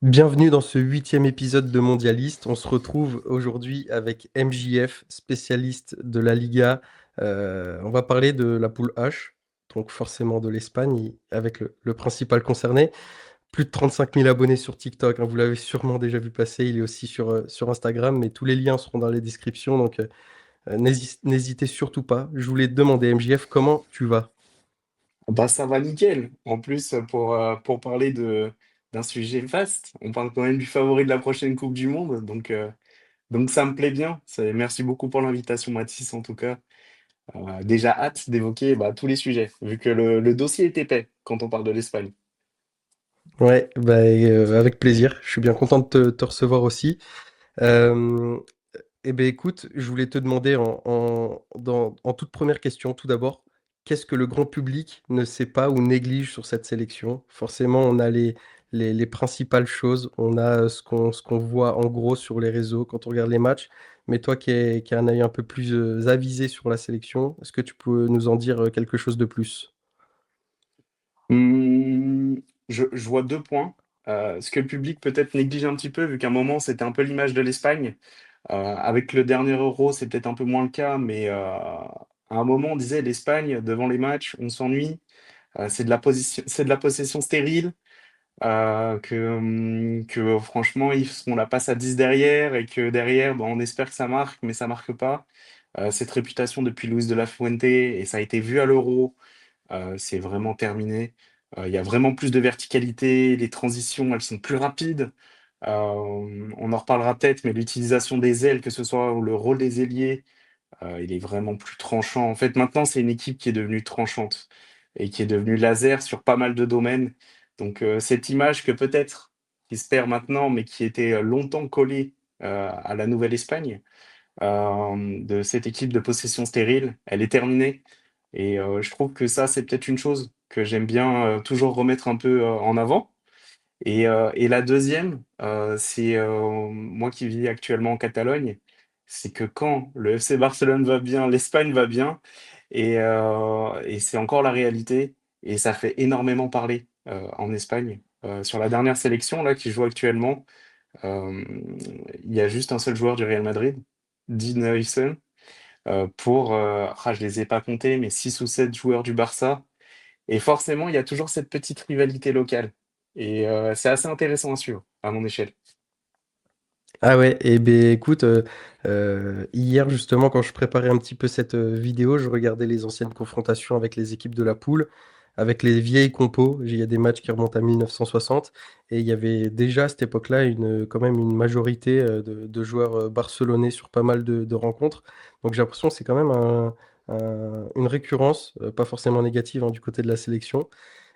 Bienvenue dans ce 8e épisode de Mondialiste. On se retrouve aujourd'hui avec MJF, spécialiste de la Liga. On va parler de la poule H, donc forcément de l'Espagne, avec le principal concerné. Plus de 35 000 abonnés sur TikTok, hein, vous l'avez sûrement déjà vu passer. Il est aussi sur Instagram, mais tous les liens seront dans les descriptions, donc n'hésitez surtout pas. Je voulais te demander, MJF, comment tu vas? Bah ça va nickel. En plus, pour parler d'un sujet vaste, on parle quand même du favori de la prochaine Coupe du Monde, donc ça me plaît bien. Merci beaucoup pour l'invitation, Mathis, en tout cas. Déjà hâte d'évoquer tous les sujets, vu que le dossier est épais quand on parle de l'Espagne. Ouais, bah, avec plaisir. Je suis bien content de te recevoir aussi. Euh, Eh bien, écoute, je voulais te demander en toute première question, tout d'abord, qu'est-ce que le grand public ne sait pas ou néglige sur cette sélection? Forcément, on a les principales choses, on a ce qu'on voit en gros sur les réseaux quand on regarde les matchs, mais toi qui as un œil un peu plus avisé sur la sélection, est-ce que tu peux nous en dire quelque chose de plus? Hum, je vois deux points. Ce que le public peut-être néglige un petit peu, vu qu'à un moment c'était un peu l'image de l'Espagne. Avec le dernier Euro, c'est peut-être un peu moins le cas, mais à un moment, on disait l'Espagne, devant les matchs, on s'ennuie. C'est de la possession stérile, que franchement, on la passe à 10 derrière et que derrière, bah, on espère que ça marque, mais ça marque pas. Cette réputation depuis Luis de la Fuente, et ça a été vu à l'Euro, c'est vraiment terminé. Il y a vraiment plus de verticalité, les transitions, elles sont plus rapides. On en reparlera peut-être, mais l'utilisation des ailes, que ce soit le rôle des ailiers, il est vraiment plus tranchant. En fait, maintenant, c'est une équipe qui est devenue tranchante et qui est devenue laser sur pas mal de domaines. Donc, cette image que peut-être qui se perd maintenant, mais qui était longtemps collée à la Nouvelle-Espagne, de cette équipe de possession stérile, elle est terminée. Et je trouve que ça, c'est peut-être une chose que j'aime bien toujours remettre un peu en avant. Et la deuxième, c'est moi qui vis actuellement en Catalogne, c'est que quand le FC Barcelone va bien, l'Espagne va bien, et c'est encore la réalité, et ça fait énormément parler en Espagne. Sur la dernière sélection là qui joue actuellement, euh, il y a juste un seul joueur du Real Madrid, Dean Huijsen, je les ai pas comptés, mais 6 ou 7 joueurs du Barça. Et forcément, il y a toujours cette petite rivalité locale. Et c'est assez intéressant à suivre, à mon échelle. Ah ouais, et ben écoute, hier justement quand je préparais un petit peu cette vidéo, je regardais les anciennes confrontations avec les équipes de la poule, avec les vieilles compos. Il y a des matchs qui remontent à 1960 et il y avait déjà à cette époque-là quand même une majorité de joueurs barcelonais sur pas mal de rencontres. Donc j'ai l'impression que c'est quand même une récurrence, pas forcément négative hein, du côté de la sélection.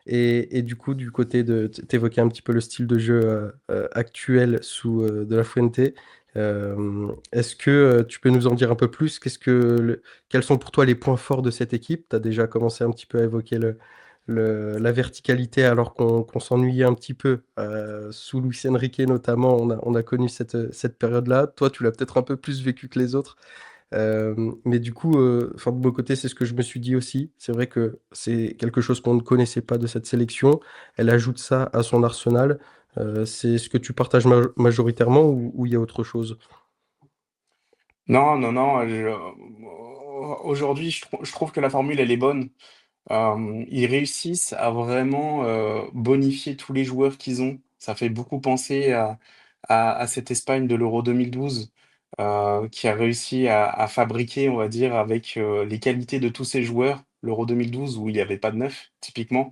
Et du coup, du côté t'évoquais un petit peu le style de jeu actuel sous De La Fuente. Est-ce que tu peux nous en dire un peu plus? Quels sont pour toi les points forts de cette équipe? Tu as déjà commencé un petit peu à évoquer la verticalité alors qu'on s'ennuyait un petit peu. Sous Luis Enrique notamment, on a connu cette période-là. Toi, tu l'as peut-être un peu plus vécu que les autres. Mais du coup, enfin, de mon côté, c'est ce que je me suis dit aussi. C'est vrai que c'est quelque chose qu'on ne connaissait pas de cette sélection. Elle ajoute ça à son arsenal. C'est ce que tu partages majoritairement ou il y a autre chose? Non, non, non. Aujourd'hui, je trouve que la formule, elle est bonne. Ils réussissent à vraiment bonifier tous les joueurs qu'ils ont. Ça fait beaucoup penser à cette Espagne de l'Euro 2012, qui a réussi à fabriquer, on va dire, avec les qualités de tous ces joueurs, l'Euro 2012, où il n'y avait pas de neuf, typiquement,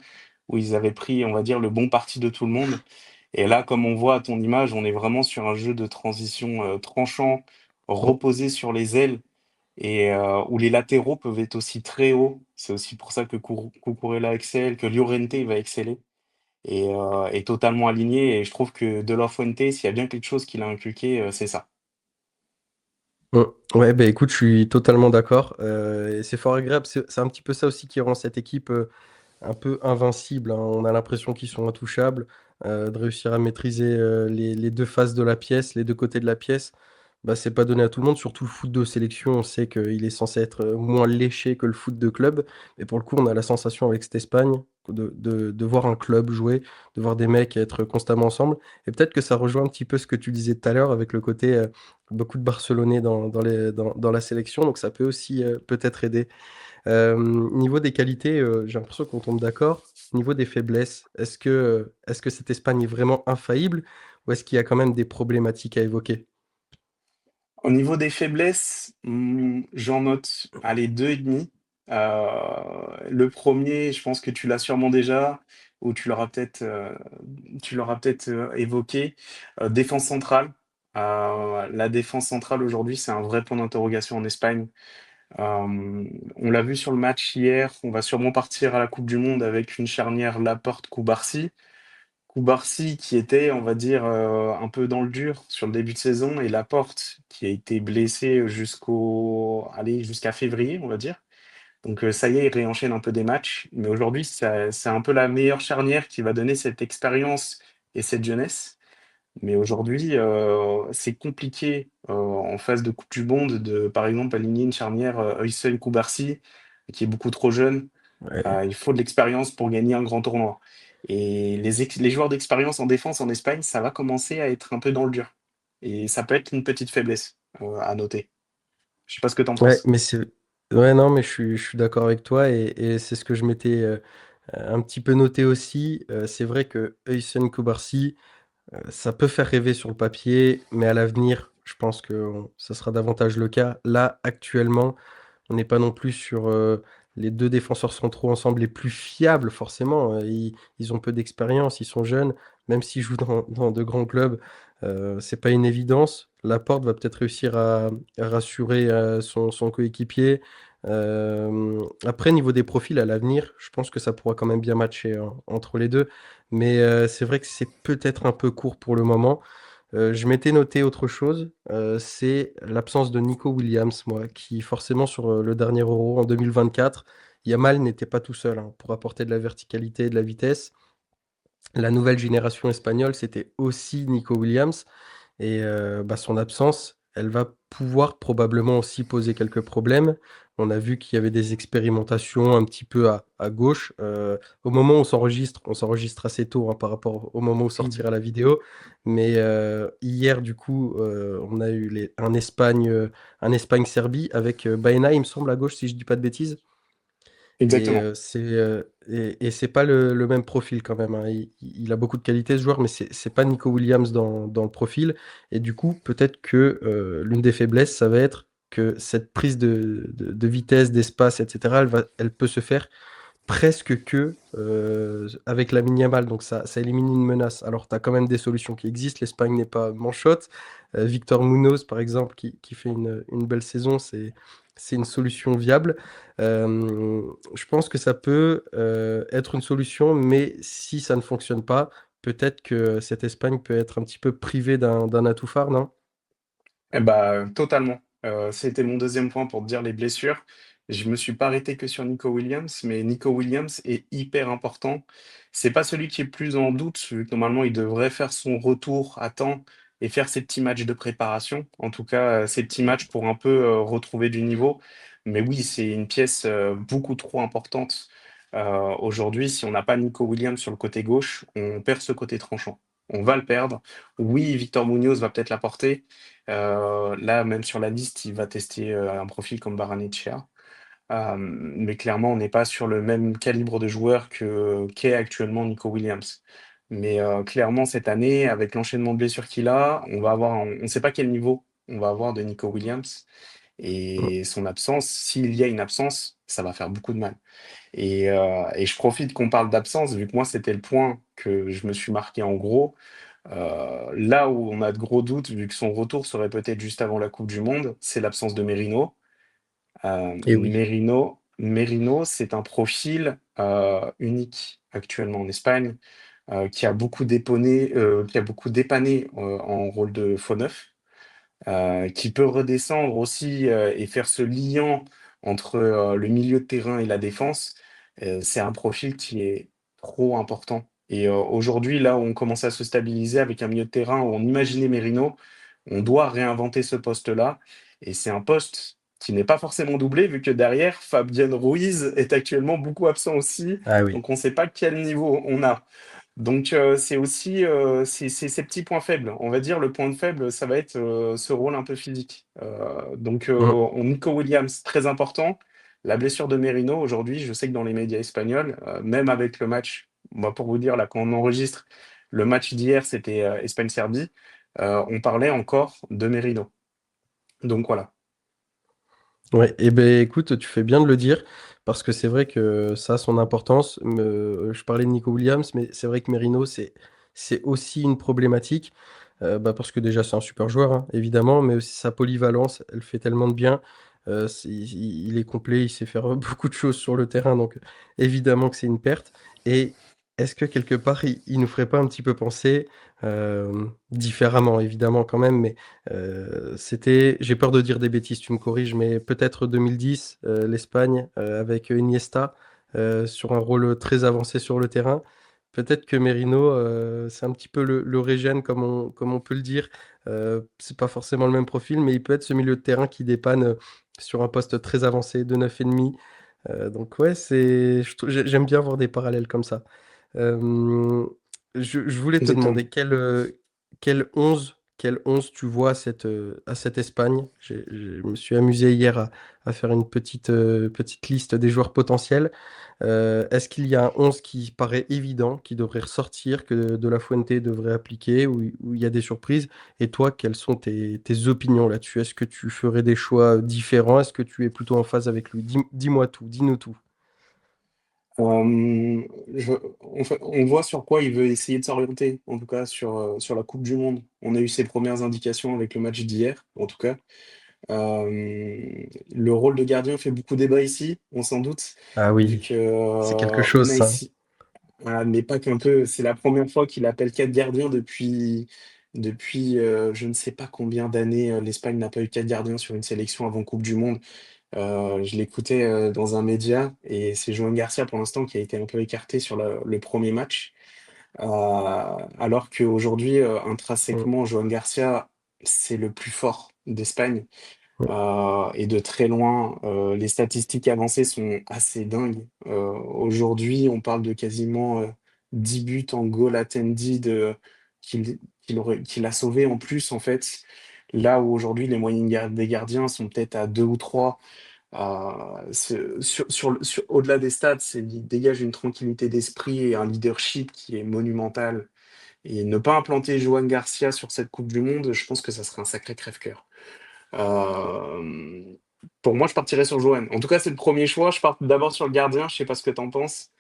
où ils avaient pris, on va dire, le bon parti de tout le monde. Et là, comme on voit à ton image, on est vraiment sur un jeu de transition tranchant, Mm. reposé sur les ailes et où les latéraux peuvent être aussi très hauts. C'est aussi pour ça que Cucurella excelle, que Llorente va exceller et est totalement aligné. Et je trouve que De La Fuente, s'il y a bien quelque chose qu'il a inculqué, c'est ça. Mm. Ouais, bah écoute, je suis totalement d'accord. Et c'est fort agréable. C'est un petit peu ça aussi qui rend cette équipe un peu invincible, hein. On a l'impression qu'ils sont intouchables, de réussir à maîtriser les deux faces de la pièce, les deux côtés de la pièce. Bah, c'est pas donné à tout le monde, surtout le foot de sélection, on sait qu'il est censé être moins léché que le foot de club. Mais pour le coup, on a la sensation avec cette Espagne de voir un club jouer, de voir des mecs être constamment ensemble. Et peut-être que ça rejoint un petit peu ce que tu disais tout à l'heure avec le côté beaucoup de Barcelonais dans la sélection, donc ça peut aussi peut-être aider. Niveau des qualités, j'ai l'impression qu'on tombe d'accord. Niveau des faiblesses, est-ce que cette Espagne est vraiment infaillible ou est-ce qu'il y a quand même des problématiques à évoquer? Au niveau des faiblesses, j'en note, allez, 2,5. Le premier, je pense que tu l'as sûrement déjà, ou tu l'auras peut-être évoqué. Défense centrale. La défense centrale aujourd'hui, c'est un vrai point d'interrogation en Espagne. On l'a vu sur le match hier, on va sûrement partir à la Coupe du Monde avec une charnière Laporte-Cubarsí. Cubarsí qui était, on va dire, un peu dans le dur sur le début de saison et Laporte qui a été blessé jusqu'à février, on va dire. Donc ça y est, il réenchaîne un peu des matchs. Mais aujourd'hui, c'est un peu la meilleure charnière qui va donner cette expérience et cette jeunesse. Mais aujourd'hui, c'est compliqué en phase de Coupe du Monde de, par exemple, aligner une charnière Huijsen-Cubarsí qui est beaucoup trop jeune. Ouais. Il faut de l'expérience pour gagner un grand tournoi. Et les joueurs d'expérience en défense en Espagne, ça va commencer à être un peu dans le dur. Et ça peut être une petite faiblesse à noter. Je sais pas ce que tu en Ouais, penses. mais c'est. Ouais, non, mais je suis d'accord avec toi et c'est ce que je m'étais un petit peu noté aussi. C'est vrai que Heysen Koubarsi, ça peut faire rêver sur le papier, mais à l'avenir, je pense que ça sera davantage le cas. Là, actuellement, on n'est pas non plus sur les deux défenseurs centraux ensemble les plus fiables, forcément. Ils ont peu d'expérience, ils sont jeunes, même s'ils jouent dans de grands clubs, c'est pas une évidence. Laporte va peut-être réussir à rassurer son coéquipier. Après, niveau des profils à l'avenir, je pense que ça pourra quand même bien matcher hein, entre les deux. Mais c'est vrai que c'est peut-être un peu court pour le moment. Je m'étais noté autre chose, c'est l'absence de Nico Williams, moi, qui forcément sur le dernier Euro en 2024, Yamal n'était pas tout seul hein, pour apporter de la verticalité et de la vitesse. La nouvelle génération espagnole, c'était aussi Nico Williams. Et bah, son absence, elle va pouvoir probablement aussi poser quelques problèmes. On a vu qu'il y avait des expérimentations un petit peu à gauche. Au moment où on s'enregistre assez tôt hein, par rapport au moment où Mhm. sortira la vidéo. Mais hier, du coup, on a eu un Espagne-Serbie avec Baena, il me semble, à gauche, si je dis pas de bêtises. Exactement. Et c'est pas le même profil quand même, hein. Il a beaucoup de qualités ce joueur, mais c'est pas Nico Williams dans le profil. Et du coup, peut-être que l'une des faiblesses, ça va être que cette prise de vitesse, d'espace, etc., elle peut se faire presque que avec la Yamal. Donc ça élimine une menace. Alors tu as quand même des solutions qui existent. L'Espagne n'est pas manchotte. Victor Munoz, par exemple, qui fait une belle saison, c'est une solution viable. Je pense que ça peut être une solution, mais si ça ne fonctionne pas, peut-être que cette Espagne peut être un petit peu privée d'un atout phare, non? Eh bah, totalement. C'était mon deuxième point pour te dire les blessures. Je me suis pas arrêté que sur Nico Williams, mais Nico Williams est hyper important. C'est pas celui qui est plus en doute, vu que normalement il devrait faire son retour à temps et faire ses petits matchs de préparation. En tout cas, ses petits matchs pour un peu retrouver du niveau. Mais oui, c'est une pièce beaucoup trop importante. Aujourd'hui, si on n'a pas Nico Williams sur le côté gauche, on perd ce côté tranchant. On va le perdre. Oui, Victor Munoz va peut-être l'apporter. Là, même sur la liste, il va tester un profil comme Barrenetxea. Mais clairement, on n'est pas sur le même calibre de joueur qu'est actuellement Nico Williams. Mais clairement, cette année, avec l'enchaînement de blessures qu'il a, on ne sait pas quel niveau on va avoir de Nico Williams. Et son absence, s'il y a une absence, ça va faire beaucoup de mal. Et je profite qu'on parle d'absence, vu que moi, c'était le point que je me suis marqué en gros. Là où on a de gros doutes, vu que son retour serait peut-être juste avant la Coupe du Monde, c'est l'absence de Merino. Et oui. Merino, c'est un profil unique actuellement en Espagne, qui a beaucoup dépanné en rôle de faux neuf, qui peut redescendre aussi et faire ce liant entre le milieu de terrain et la défense. C'est un profil qui est trop important. Et aujourd'hui, là où on commence à se stabiliser avec un milieu de terrain où on imaginait Merino, on doit réinventer ce poste-là. Et c'est un poste. qui n'est pas forcément doublé, vu que derrière, Fabien Ruiz est actuellement beaucoup absent aussi. Ah oui. Donc on ne sait pas quel niveau on a. Donc c'est aussi c'est ces petits points faibles. On va dire le point de faible, ça va être ce rôle un peu physique. Mm. Nico Williams, très important. La blessure de Merino, aujourd'hui, je sais que dans les médias espagnols, même avec le match, bah, pour vous dire, là, quand on enregistre, le match d'hier, c'était Espagne-Serbie, on parlait encore de Merino. Donc voilà. Ouais, et ben écoute, tu fais bien de le dire, parce que c'est vrai que ça a son importance. Je parlais de Nico Williams, mais c'est vrai que Merino, c'est aussi une problématique. Bah, parce que déjà, c'est un super joueur, hein, évidemment, mais aussi sa polyvalence, elle fait tellement de bien. Il est complet, il sait faire beaucoup de choses sur le terrain, donc évidemment que c'est une perte. Et est-ce que quelque part, il nous ferait pas un petit peu penser, différemment, évidemment quand même, mais c'était, j'ai peur de dire des bêtises, tu me corriges, mais peut-être 2010, l'Espagne, avec Iniesta, sur un rôle très avancé sur le terrain. Peut-être que Merino, c'est un petit peu le régène, comme on peut le dire. C'est pas forcément le même profil, mais il peut être ce milieu de terrain qui dépanne, sur un poste très avancé de 9,5. Donc ouais, j'aime bien voir des parallèles comme ça. Euh, je voulais te Exactement. demander quel 11 tu vois à cette Espagne. Je me suis amusé hier à faire une petite liste des joueurs potentiels. Est-ce qu'il y a un 11 qui paraît évident, qui devrait ressortir, que De La Fuente devrait appliquer, ou il y a des surprises? Et toi, quelles sont tes opinions là-dessus? Est-ce que tu ferais des choix différents? Est-ce que tu es plutôt en phase avec lui? Dis-moi tout, dis-nous tout. Euh, on voit sur quoi il veut essayer de s'orienter, en tout cas sur la Coupe du Monde. On a eu ses premières indications avec le match d'hier, en tout cas. Le rôle de gardien fait beaucoup débat ici, on s'en doute, Ah vu oui, que c'est quelque chose, ça. Mais pas qu'un peu, c'est la première fois qu'il appelle quatre gardiens depuis je ne sais pas combien d'années. L'Espagne n'a pas eu quatre gardiens sur une sélection avant Coupe du Monde. Je l'écoutais dans un média et c'est Joan Garcia pour l'instant qui a été un peu écarté sur le premier match. Alors qu'aujourd'hui, Mm, intrinsèquement, Joan Garcia, c'est le plus fort d'Espagne. mm. Et de très loin, les statistiques avancées sont assez dingues. Aujourd'hui, on parle de quasiment 10 buts en goal attended qu'il a sauvé en plus, en fait. Là où aujourd'hui, les moyennes des gardiens sont peut-être à 2 ou 3. Au-delà des stats, il dégage une tranquillité d'esprit et un leadership qui est monumental. Et ne pas implanter Joan Garcia sur cette Coupe du Monde, je pense que ça serait un sacré crève-cœur. Euh, pour moi, je partirais sur Johan. En tout cas, c'est le premier choix. Je pars d'abord sur le gardien. Je sais pas ce que t'en penses,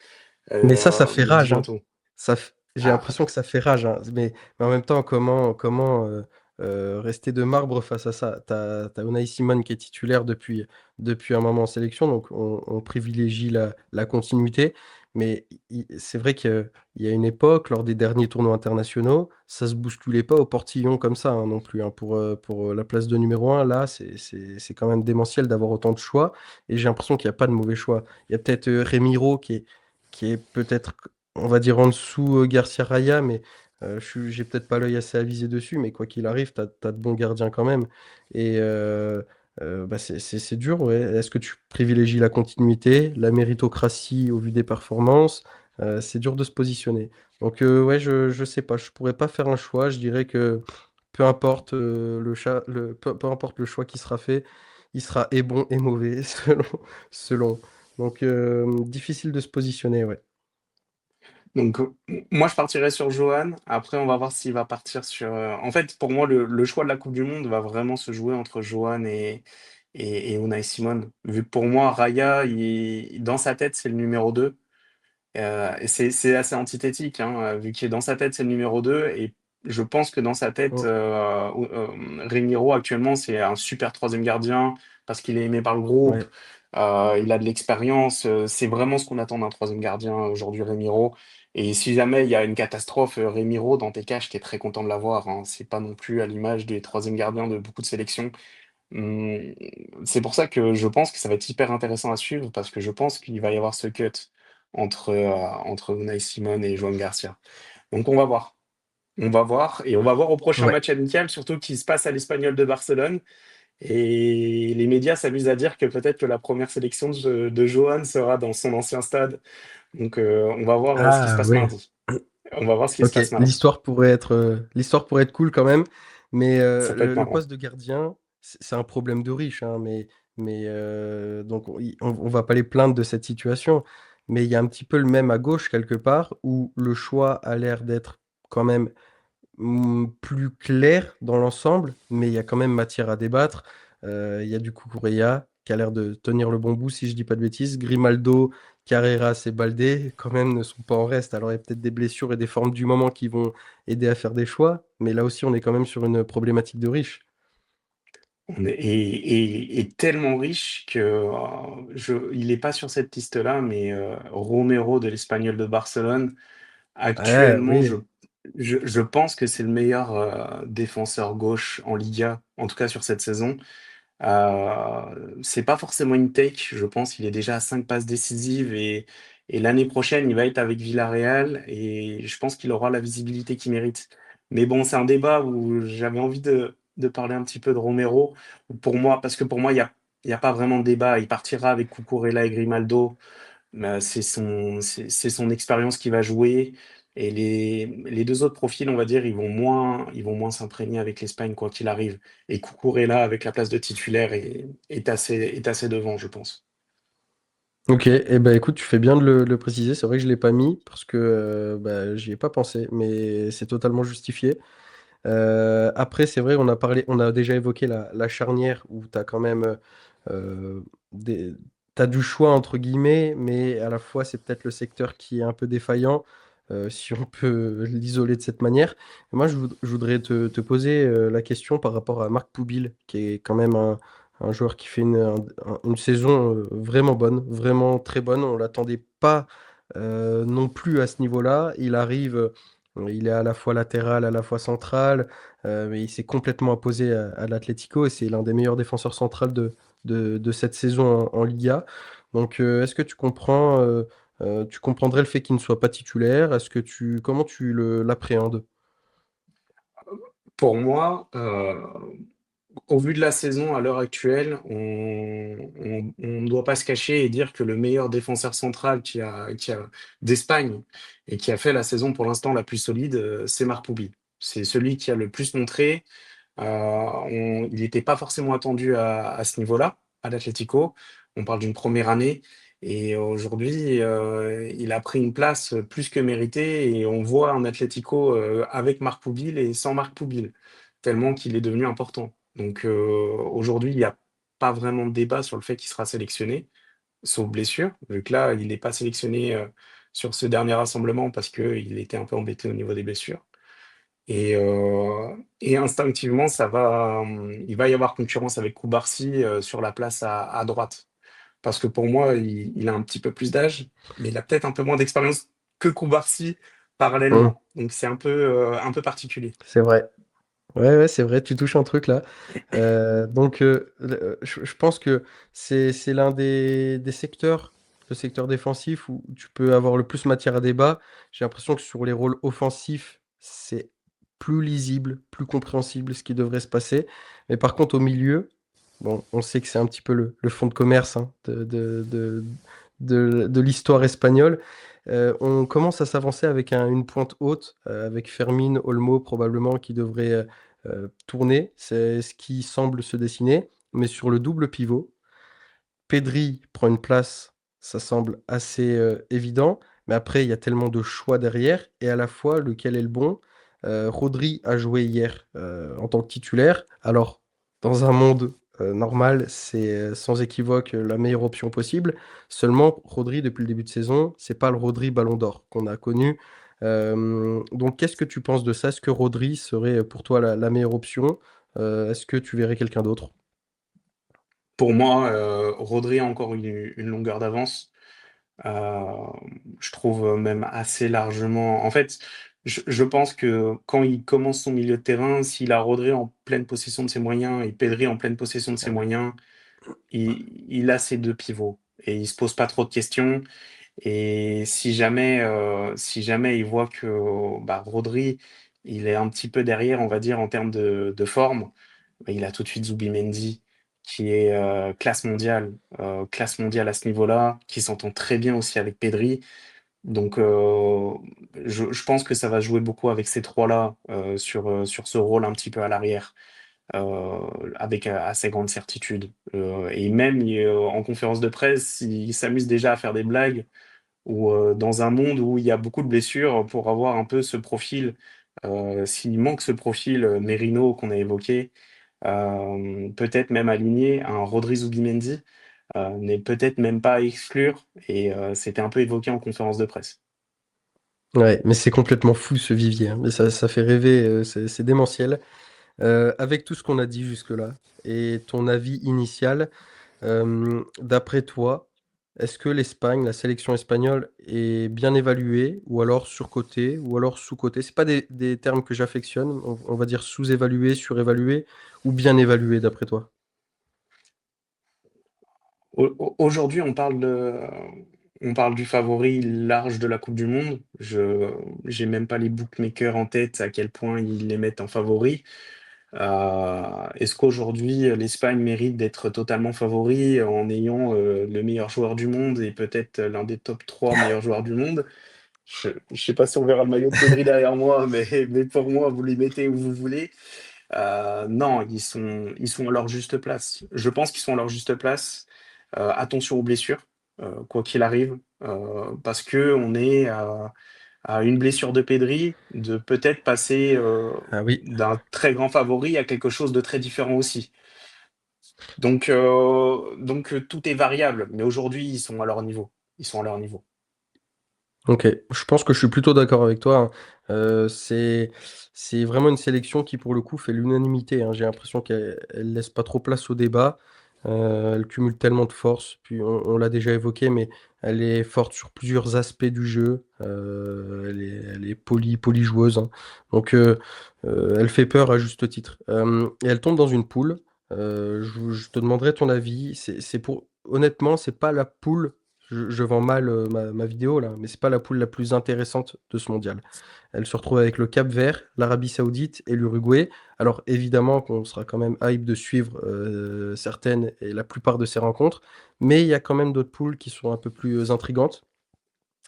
Mais ça fait mais rage, dis-moi hein. tout. J'ai Ah, l'impression que ça fait rage, hein. Mais en même temps, comment rester de marbre face à ça? T'as Unai Simon qui est titulaire depuis un moment en sélection, donc on privilégie la continuité. Mais c'est vrai qu'il y a une époque, lors des derniers tournois internationaux, ça se bousculait pas au portillon comme ça, hein, non plus, hein. Pour la place de numéro un, là, c'est quand même démentiel d'avoir autant de choix. Et j'ai l'impression qu'il n'y a pas de mauvais choix. Il y a peut-être Remiro qui est peut-être, on va dire, en dessous Garcia Raya, mais j'ai peut-être pas l'œil assez avisé dessus, mais quoi qu'il arrive, t'as de bons gardiens quand même. Et bah, c'est dur, ouais. Est-ce que tu privilégies la continuité, la méritocratie au vu des performances? C'est dur de se positionner. Donc ouais, je sais pas, je pourrais pas faire un choix. Je dirais que peu importe peu importe le choix qui sera fait, il sera et bon et mauvais selon. Donc difficile de se positionner, ouais. donc, moi, je partirais sur Johan. Après, on va voir s'il va partir sur. En fait, pour moi, le choix de la Coupe du Monde va vraiment se jouer entre Johan et Unai Simon. Vu que pour moi, Raya, dans sa tête, c'est le numéro 2. Et c'est assez antithétique, hein, vu que dans sa tête, c'est le numéro 2. Et je pense que dans sa tête, Mm. Remiro, actuellement, c'est un super troisième gardien parce qu'il est aimé par le groupe. Ouais. Il a de l'expérience. C'est vraiment ce qu'on attend d'un troisième gardien aujourd'hui, Remiro. Et si jamais il y a une catastrophe, Remiro, dans tes cages, t'es très content de l'avoir, hein. C'est pas non plus à l'image des troisième gardiens de beaucoup de sélections. Hum, c'est pour ça que je pense que ça va être hyper intéressant à suivre parce que je pense qu'il va y avoir ce cut entre Unai Simon et Joan Garcia. Donc on va voir. On va voir et on va voir au prochain Ouais. match amical, surtout qui se passe à l'Espagnol de Barcelone. Et les médias s'amusent à dire que peut-être que la première sélection de Johan sera dans son ancien stade. Donc on va voir ce qui se Ah passe ouais. mardi. On va voir ce qui se Ok, passe mardi. l'histoire pourrait être cool quand même, mais Ça peut être le marrant. poste de gardien, c'est un problème de riche, hein, mais donc on va pas les plaindre de cette situation, mais il y a un petit peu le même à gauche quelque part où le choix a l'air d'être quand même plus clair dans l'ensemble, mais il y a quand même matière à débattre. Il y a du Cucurella qui a l'air de tenir le bon bout, si je dis pas de bêtises. Grimaldo, Carreras et Baldé, quand même, ne sont pas en reste. Alors, il y a peut-être des blessures et des formes du moment qui vont aider à faire des choix, mais là aussi, on est quand même sur une problématique de riche. Et tellement riche que il n'est pas sur cette liste-là, mais Romero de l'Espagnol de Barcelone, Ah actuellement, oui. je pense que c'est le meilleur défenseur gauche en Liga, en tout cas sur cette saison. C'est pas forcément une take, je pense qu'il est déjà à 5 passes décisives et l'année prochaine, il va être avec Villarreal et je pense qu'il aura la visibilité qu'il mérite. Mais bon, c'est un débat où j'avais envie de parler un petit peu de Romero. Pour moi, parce que pour moi, il y a pas vraiment de débat. Il partira avec Cucurella et Grimaldo. C'est son expérience qui va jouer. Et les deux autres profils, on va dire, ils vont moins s'imprégner avec l'Espagne, quoi qu'il arrive. Et Cucurella, avec la place de titulaire, est assez devant, je pense. Ok, et ben écoute, tu fais bien de le préciser. C'est vrai que je l'ai pas mis parce que bah, j'y ai pas pensé, mais c'est totalement justifié. Après, c'est vrai, on a déjà évoqué la charnière où tu as quand même euh, des, t'as du choix entre guillemets, mais à la fois c'est peut-être le secteur qui est un peu défaillant, si on peut l'isoler de cette manière. Et moi, je voudrais te poser la question par rapport à Marc Poubil, qui est quand même un joueur qui fait une saison vraiment bonne, vraiment très bonne. On l'attendait pas non plus à ce niveau-là. Il arrive. Il est à la fois latéral, à la fois central, mais il s'est complètement imposé à l'Atlético et c'est l'un des meilleurs défenseurs centrales de cette saison en Liga. Donc, est-ce que tu comprendrais le fait qu'il ne soit pas titulaire? Comment tu l'appréhendes? Pour moi, au vu de la saison à l'heure actuelle, on ne doit pas se cacher et dire que le meilleur défenseur central d'Espagne et qui a fait la saison pour l'instant la plus solide, c'est Marc Poubi. C'est celui qui a le plus montré. Il n'était pas forcément attendu à ce niveau-là, à l'Atlético. On parle d'une première année. Et aujourd'hui, il a pris une place plus que méritée. Et on voit un Atlético avec Marc Poubil et sans Marc Poubil, tellement qu'il est devenu important. Donc aujourd'hui, il n'y a pas vraiment de débat sur le fait qu'il sera sélectionné, sauf blessure, vu que là, il n'est pas sélectionné sur ce dernier rassemblement parce qu'il était un peu embêté au niveau des blessures. Et instinctivement, il va y avoir concurrence avec Koubarsi sur la place à droite. Parce que pour moi, il a un petit peu plus d'âge, mais il a peut-être un peu moins d'expérience que Koubarsi Hum, parallèlement. Donc c'est un peu particulier. c'est vrai. Ouais, ouais, c'est vrai, tu touches un truc là. Donc, je pense que c'est l'un des secteurs, le secteur défensif, où tu peux avoir le plus matière à débat. J'ai l'impression que sur les rôles offensifs, c'est plus lisible, plus compréhensible ce qui devrait se passer. Mais par contre, au milieu, bon, on sait que c'est un petit peu le fond de commerce hein, de l'histoire espagnole. On commence à s'avancer avec une pointe haute, avec Fermin, Olmo probablement qui devrait tourner. C'est ce qui semble se dessiner. Mais sur le double pivot, Pedri prend une place, ça semble assez évident. Mais après, il y a tellement de choix derrière. Et à la fois, lequel est le bon? Rodri a joué hier en tant que titulaire. Alors, dans un monde normal, c'est sans équivoque la meilleure option possible. Seulement, Rodri, depuis le début de saison, c'est pas le Rodri Ballon d'Or qu'on a connu. Donc, qu'est-ce que tu penses de ça? Est-ce que Rodri serait pour toi la meilleure option? Est-ce que tu verrais quelqu'un d'autre? Pour moi, Rodri a encore une longueur d'avance. Euh, je trouve même assez largement. En fait, je pense que quand il commence son milieu de terrain, s'il a Rodri en pleine possession de ses moyens et Pedri en pleine possession de ses moyens, il a ses deux pivots et il se pose pas trop de questions. Et si jamais il voit que bah, Rodri, il est un petit peu derrière, on va dire, en termes de forme, bah, il a tout de suite Zubimendi. qui est classe mondiale à ce niveau-là, qui s'entend très bien aussi avec Pedri. Donc, je pense que ça va jouer beaucoup avec ces trois-là sur ce rôle un petit peu à l'arrière, avec assez grande certitude. Et même en conférence de presse, il s'amuse déjà à faire des blagues ou dans un monde où il y a beaucoup de blessures pour avoir un peu ce profil. S'il manque ce profil Merino qu'on a évoqué, peut-être même aligné un Rodri Zubimendi, n'est peut-être même pas à exclure. Et c'était un peu évoqué en conférence de presse. Ouais, mais c'est complètement fou ce vivier, hein. Mais ça fait rêver, c'est démentiel. Avec tout ce qu'on a dit jusque-là et ton avis initial, d'après toi, est-ce que l'Espagne, la sélection espagnole est bien évaluée ou alors surcotée ou alors sous-cotée? C'est pas des termes que j'affectionne, on va dire sous-évaluée, surévaluée ou bien évaluée d'après toi? Aujourd'hui, on parle du favori large de la Coupe du Monde. J'ai même pas les bookmakers en tête à quel point ils les mettent en favori. Est-ce qu'aujourd'hui, l'Espagne mérite d'être totalement favori en ayant le meilleur joueur du monde et peut-être l'un des top 3 meilleurs joueurs du monde? Je sais pas si on verra le maillot de Pedri derrière moi, mais pour moi, vous les mettez où vous voulez. Non, ils sont à leur juste place. Je pense qu'ils sont à leur juste place. Attention aux blessures, quoi qu'il arrive, parce que on est à une blessure de Pedri, de peut-être passer Ah oui, d'un très grand favori à quelque chose de très différent aussi. Donc tout est variable, mais aujourd'hui, ils sont à leur niveau. Ils sont à leur niveau. ok. Je pense que je suis plutôt d'accord avec toi, hein. C'est vraiment une sélection qui, pour le coup, fait l'unanimité, hein. J'ai l'impression qu'elle laisse pas trop place au débat. Elle cumule tellement de force. Puis on l'a déjà évoqué, mais elle est forte sur plusieurs aspects du jeu. Elle est polie joueuse, hein. Donc, elle fait peur à juste titre. Et elle tombe dans une poule. Je te demanderai ton avis. Honnêtement, c'est pas la poule. Je vends mal ma vidéo là, mais c'est pas la poule la plus intéressante de ce mondial. Elle se retrouve avec le Cap-Vert, l'Arabie Saoudite et l'Uruguay. Alors évidemment qu'on sera quand même hype de suivre certaines et la plupart de ces rencontres, mais il y a quand même d'autres poules qui sont un peu plus intrigantes.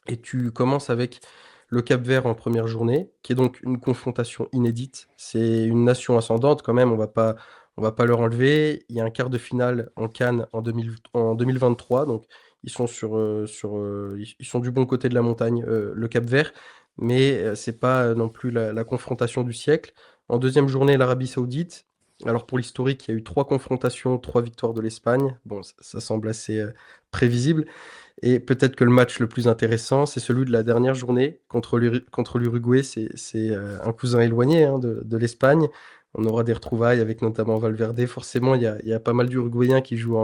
Et tu commences avec le Cap-Vert en première journée, qui est donc une confrontation inédite. C'est une nation ascendante quand même, on va pas leur enlever. Il y a un quart de finale en Cannes en 2023, donc ils sont ils sont du bon côté de la montagne, le Cap-Vert, mais c'est pas non plus la confrontation du siècle. En deuxième journée, l'Arabie Saoudite. Alors pour l'historique, il y a eu trois confrontations, trois victoires de l'Espagne. Bon, ça semble assez prévisible. Et peut-être que le match le plus intéressant, c'est celui de la dernière journée contre l'Uruguay. C'est un cousin éloigné, hein, de l'Espagne. On aura des retrouvailles avec notamment Valverde. Forcément, il y a pas mal d'Uruguayens qui jouent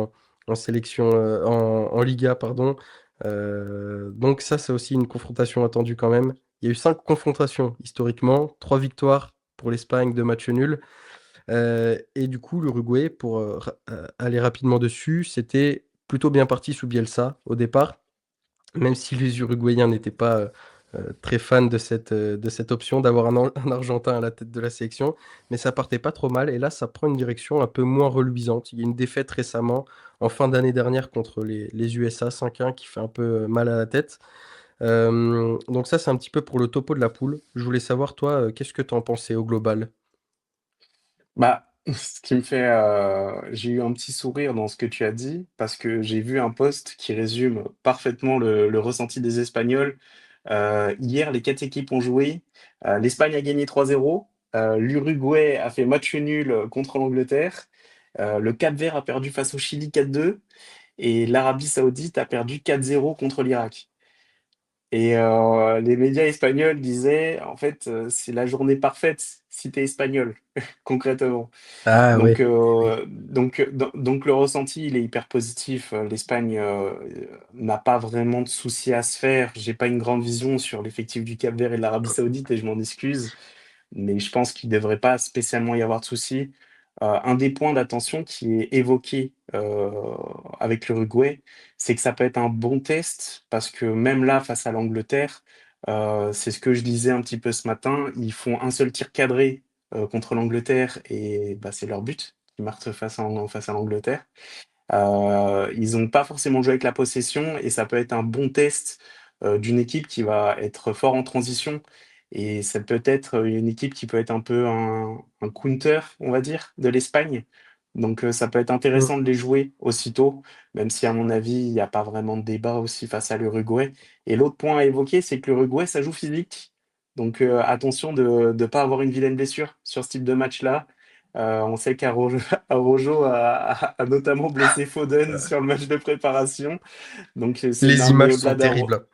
en sélection, en Liga, pardon. Donc ça, c'est aussi une confrontation attendue quand même. Il y a eu cinq confrontations historiquement, trois victoires pour l'Espagne, deux matchs nuls. Et du coup, l'Uruguay, pour aller rapidement dessus, c'était plutôt bien parti sous Bielsa au départ, même si les Uruguayens n'étaient pas très fans de cette option d'avoir un Argentin à la tête de la sélection, mais ça partait pas trop mal. Et là, ça prend une direction un peu moins reluisante. Il y a une défaite récemment, en fin d'année dernière, contre les USA 5-1, qui fait un peu mal à la tête. Donc ça, c'est un petit peu pour le topo de la poule. Je voulais savoir, toi, qu'est-ce que tu en pensais au global? Bah, ce qui me fait, j'ai eu un petit sourire dans ce que tu as dit, parce que j'ai vu un post qui résume parfaitement le ressenti des Espagnols. Hier, les quatre équipes ont joué. L'Espagne a gagné 3-0. L'Uruguay a fait match nul contre l'Angleterre. Le Cap-Vert a perdu face au Chili 4-2. Et l'Arabie Saoudite a perdu 4-0 contre l'Irak. Et les médias espagnols disaient, en fait, c'est la journée parfaite si t'es espagnol, concrètement. Ah Donc, ouais. le ressenti, il est hyper positif. L'Espagne n'a pas vraiment de soucis à se faire. J'ai pas une grande vision sur l'effectif du Cap-Vert et de l'Arabie Saoudite et je m'en excuse, mais je pense qu'il ne devrait pas spécialement y avoir de soucis. Un des points d'attention qui est évoqué avec l'Uruguay, c'est que ça peut être un bon test parce que même là, face à l'Angleterre, c'est ce que je disais un petit peu ce matin, ils font un seul tir cadré contre l'Angleterre et bah, c'est leur but. qui marquent face à l'Angleterre. Ils n'ont pas forcément joué avec la possession et ça peut être un bon test d'une équipe qui va être fort en transition. Et ça peut être une équipe qui peut être un peu un counter, on va dire, de l'Espagne. Donc ça peut être intéressant Mm. de les jouer aussitôt, même si à mon avis, il n'y a pas vraiment de débat aussi face à l'Uruguay. Et l'autre point à évoquer, c'est que l'Uruguay, ça joue physique. Donc attention de ne pas avoir une vilaine blessure sur ce type de match-là. On sait qu'Arojo a notamment blessé Foden sur le match de préparation. Donc c'est Les mais images au-delà sont terribles, hein.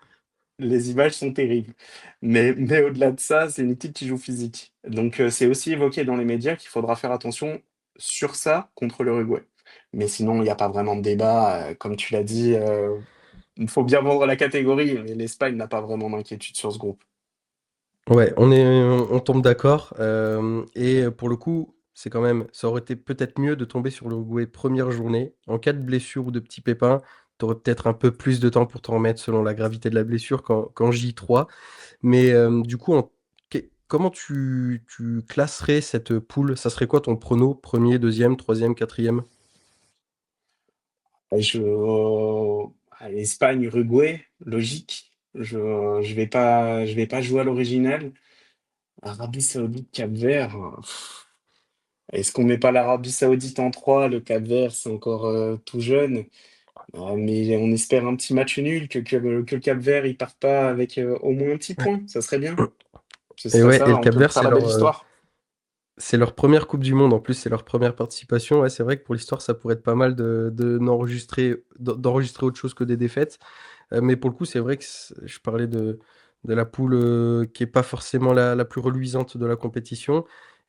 les images sont terribles. Mais au-delà de ça, c'est une équipe qui joue physique. Donc c'est aussi évoqué dans les médias qu'il faudra faire attention sur ça contre l'Uruguay. Mais sinon, il n'y a pas vraiment de débat. Comme tu l'as dit, il faut bien vendre la catégorie, mais l'Espagne n'a pas vraiment d'inquiétude sur ce groupe. Ouais, on tombe d'accord. Et pour le coup, c'est quand même, ça aurait été peut-être mieux de tomber sur l'Uruguay première journée. En cas de blessure ou de petits pépins, tu aurais peut-être un peu plus de temps pour t'en remettre selon la gravité de la blessure qu'en J3. Mais du coup, comment tu classerais cette poule? Ça serait quoi ton prono? Premier, deuxième, troisième, quatrième? Espagne, Uruguay, logique. Je vais pas jouer à l'original. Arabie Saoudite, Cap-Vert. Est-ce qu'on met pas l'Arabie Saoudite en 3? Le Cap-Vert, c'est encore tout jeune. Mais on espère un petit match nul, que le Cap-Vert, il parte pas avec au moins un petit point. Ça serait bien. Ce Et serait ouais, et ça, le on peut Cap-Vert, faire la belle histoire. c'est leur première Coupe du Monde. En plus, c'est leur première participation. Ouais, c'est vrai que pour l'histoire, ça pourrait être pas mal d'enregistrer autre chose que des défaites. Mais pour le coup, c'est vrai que je parlais de la poule qui est pas forcément la plus reluisante de la compétition.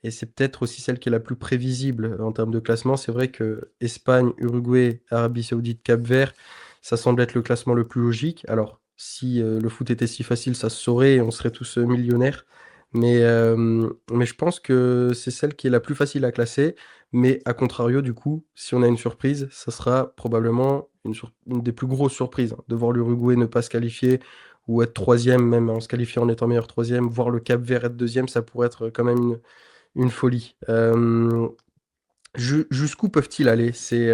Et c'est peut-être aussi celle qui est la plus prévisible en termes de classement. C'est vrai que Espagne, Uruguay, Arabie Saoudite, Cap-Vert, ça semble être le classement le plus logique. Alors, si le foot était si facile, ça se saurait et on serait tous millionnaires. Mais je pense que c'est celle qui est la plus facile à classer. Mais à contrario, du coup, si on a une surprise, ça sera probablement une des plus grosses surprises, hein, de voir l'Uruguay ne pas se qualifier ou être troisième, même en se qualifiant en étant meilleur troisième, voir le Cap-Vert être deuxième, ça pourrait être quand même une folie. Jusqu'où peuvent-ils aller? C'est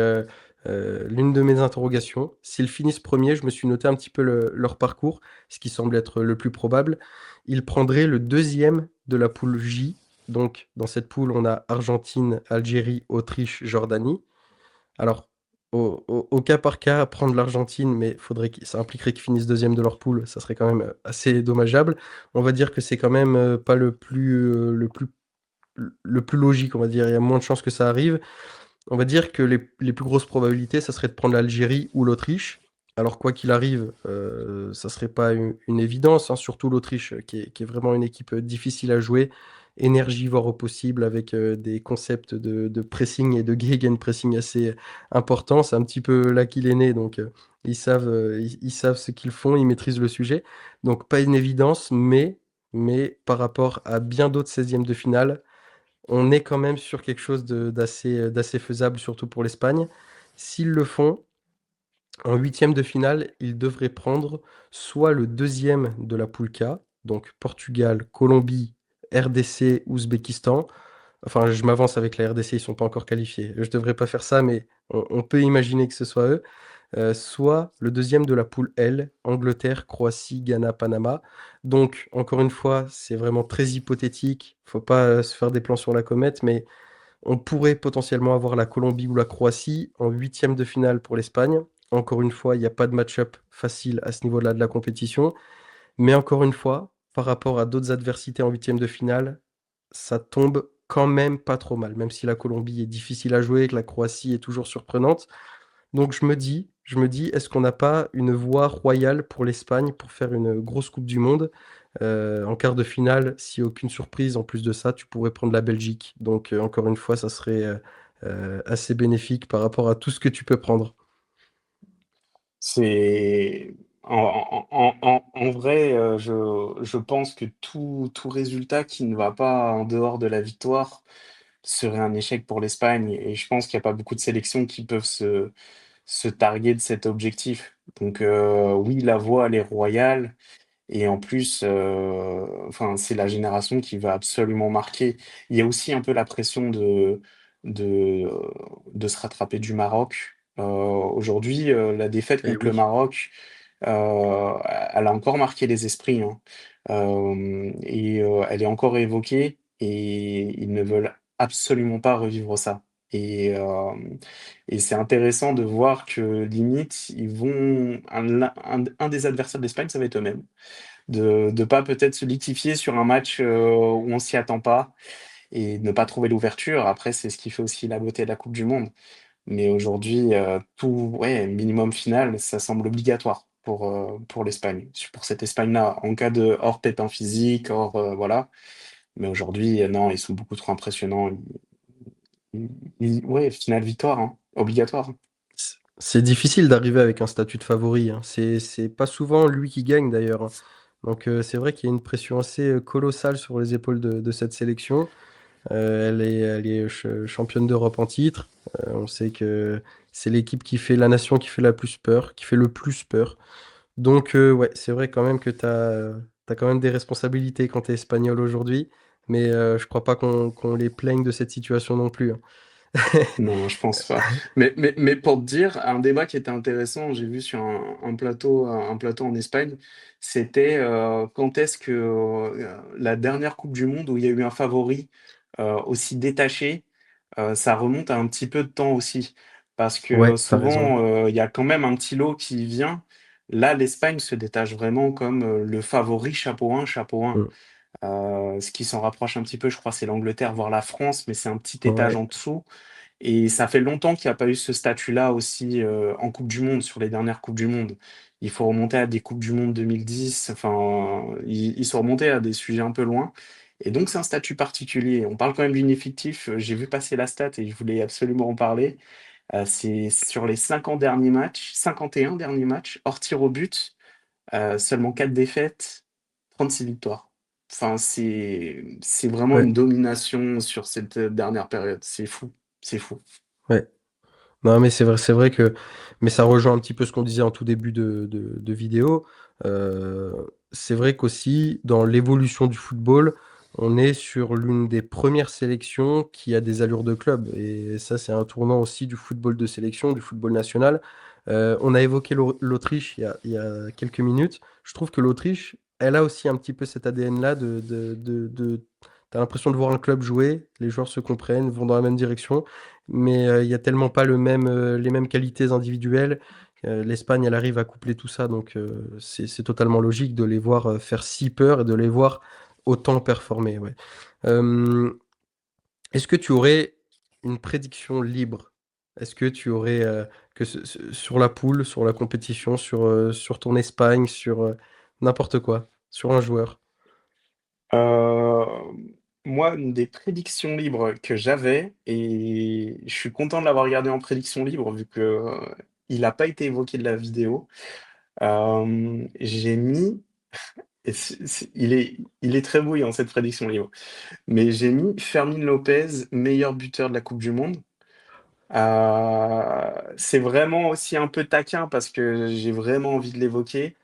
l'une de mes interrogations. S'ils finissent premiers, je me suis noté un petit peu leur parcours, ce qui semble être le plus probable. Ils prendraient le deuxième de la poule J. Donc, dans cette poule, on a Argentine, Algérie, Autriche, Jordanie. Alors, au cas par cas, prendre l'Argentine, mais ça impliquerait qu'ils finissent deuxième de leur poule. Ça serait quand même assez dommageable. On va dire que c'est quand même pas le plus logique, on va dire. Il y a moins de chances que ça arrive. On va dire que les plus grosses probabilités, ça serait de prendre l'Algérie ou l'Autriche. Alors, quoi qu'il arrive, ça serait pas une évidence, hein, surtout l'Autriche, qui est vraiment une équipe difficile à jouer, énergivore au possible, avec des concepts de pressing et de gegenpressing assez importants. C'est un petit peu là qu'il est né, donc ils savent ce qu'ils font, ils maîtrisent le sujet. Donc, pas une évidence, mais par rapport à bien d'autres 16e de finale, on est quand même sur quelque chose d'assez faisable, surtout pour l'Espagne. S'ils le font, en huitième de finale, ils devraient prendre soit le deuxième de la poule K, donc Portugal, Colombie, RDC, Ouzbékistan. Enfin, je m'avance avec la RDC, ils sont pas encore qualifiés. Je devrais pas faire ça, mais on peut imaginer que ce soit eux. Soit le deuxième de la poule L, Angleterre, Croatie, Ghana, Panama. Donc, encore une fois, c'est vraiment très hypothétique. Faut pas se faire des plans sur la comète, mais on pourrait potentiellement avoir la Colombie ou la Croatie en huitième de finale pour l'Espagne. Encore une fois, il n'y a pas de match-up facile à ce niveau-là de la compétition. Mais encore une fois, par rapport à d'autres adversités en huitième de finale, ça tombe quand même pas trop mal, même si la Colombie est difficile à jouer, que la Croatie est toujours surprenante. Donc je me dis, est-ce qu'on n'a pas une voie royale pour l'Espagne pour faire une grosse Coupe du Monde? En quart de finale, si aucune surprise, en plus de ça, tu pourrais prendre la Belgique. Donc encore une fois, ça serait assez bénéfique par rapport à tout ce que tu peux prendre. C'est en vrai, je pense que tout résultat qui ne va pas en dehors de la victoire serait un échec pour l'Espagne et je pense qu'il y a pas beaucoup de sélections qui peuvent se targuer de cet objectif. Donc oui, la voie, elle est royale et en plus, enfin, c'est la génération qui va absolument marquer. Il y a aussi un peu la pression de, de se rattraper du Maroc. Aujourd'hui, la défaite Eh contre le oui. Maroc, elle a encore marqué les esprits, hein. Elle est encore évoquée et ils ne veulent absolument pas revivre ça. Et, euh, et c'est intéressant de voir que limite, un des adversaires de l'Espagne, ça va être eux-mêmes. De ne pas peut-être se liquifier sur un match où on s'y attend pas et ne pas trouver l'ouverture. Après, c'est ce qui fait aussi la beauté de la Coupe du Monde. Mais aujourd'hui, tout, ouais, minimum final, ça semble obligatoire pour l'Espagne, pour cette Espagne-là, en cas de hors pépin physique, hors, voilà. Mais aujourd'hui, non, ils sont beaucoup trop impressionnants. Ouais, finale victoire, hein, obligatoire. C'est difficile d'arriver avec un statut de favori, hein. C'est pas souvent lui qui gagne d'ailleurs, hein. Donc c'est vrai qu'il y a une pression assez colossale sur les épaules de cette sélection. Elle est championne d'Europe en titre. On sait que c'est l'équipe qui fait la nation qui fait la plus peur, qui fait le plus peur. Donc ouais, c'est vrai quand même que t'as quand même des responsabilités quand t'es espagnol aujourd'hui. Mais je crois pas qu'on les plaigne de cette situation non plus, hein. Non, je pense pas. Mais pour te dire, un débat qui était intéressant, j'ai vu sur un plateau en Espagne, c'était quand est-ce que la dernière Coupe du Monde où il y a eu un favori aussi détaché, ça remonte à un petit peu de temps aussi. Parce que Ouais, t'as raison. souvent, il y a quand même un petit lot qui vient. Là, l'Espagne se détache vraiment comme le favori chapeau 1, chapeau 1. Mm. Ce qui s'en rapproche un petit peu, je crois, c'est l'Angleterre, voire la France, mais c'est un petit étage Ouais. en dessous. Et ça fait longtemps qu'il n'y a pas eu ce statut-là aussi en Coupe du Monde, sur les dernières Coupes du Monde. Il faut remonter à des Coupes du Monde 2010, enfin, ils sont remontés à des sujets un peu loin. Et donc, c'est un statut particulier. On parle quand même d'une effectif. J'ai vu passer la stat et je voulais absolument en parler. C'est sur les 50 derniers matchs, 51 derniers matchs, hors tir au but, seulement 4 défaites, 36 victoires. Enfin, c'est vraiment Ouais. une domination sur cette dernière période. C'est fou. C'est fou. Ouais. Non, mais c'est vrai que, mais ça rejoint un petit peu ce qu'on disait en tout début de vidéo. Euh, c'est vrai qu'aussi, dans l'évolution du football, on est sur l'une des premières sélections qui a des allures de club. Et ça, c'est un tournant aussi du football de sélection, du football national. On a évoqué l'Autriche il y a quelques minutes. Je trouve que l'Autriche, elle a aussi un petit peu cet ADN-là t'as l'impression de voir un club jouer, les joueurs se comprennent, vont dans la même direction mais il y a tellement pas les mêmes qualités individuelles. L'Espagne, elle arrive à coupler tout ça, donc c'est totalement logique de les voir faire si peur et de les voir autant performer. Ouais. Euh, est-ce que tu aurais une prédiction libre? Est-ce que tu aurais sur la poule, sur la compétition, sur ton Espagne, sur n'importe quoi, sur un joueur? Euh, Moi, une des prédictions libres que j'avais, et je suis content de l'avoir regardé en prédiction libre vu que il n'a pas été évoqué de la vidéo. J'ai mis, et il est très bouillant cette prédiction libre, mais j'ai mis Fermín Lopez meilleur buteur de la Coupe du Monde. C'est vraiment aussi un peu taquin parce que j'ai vraiment envie de l'évoquer.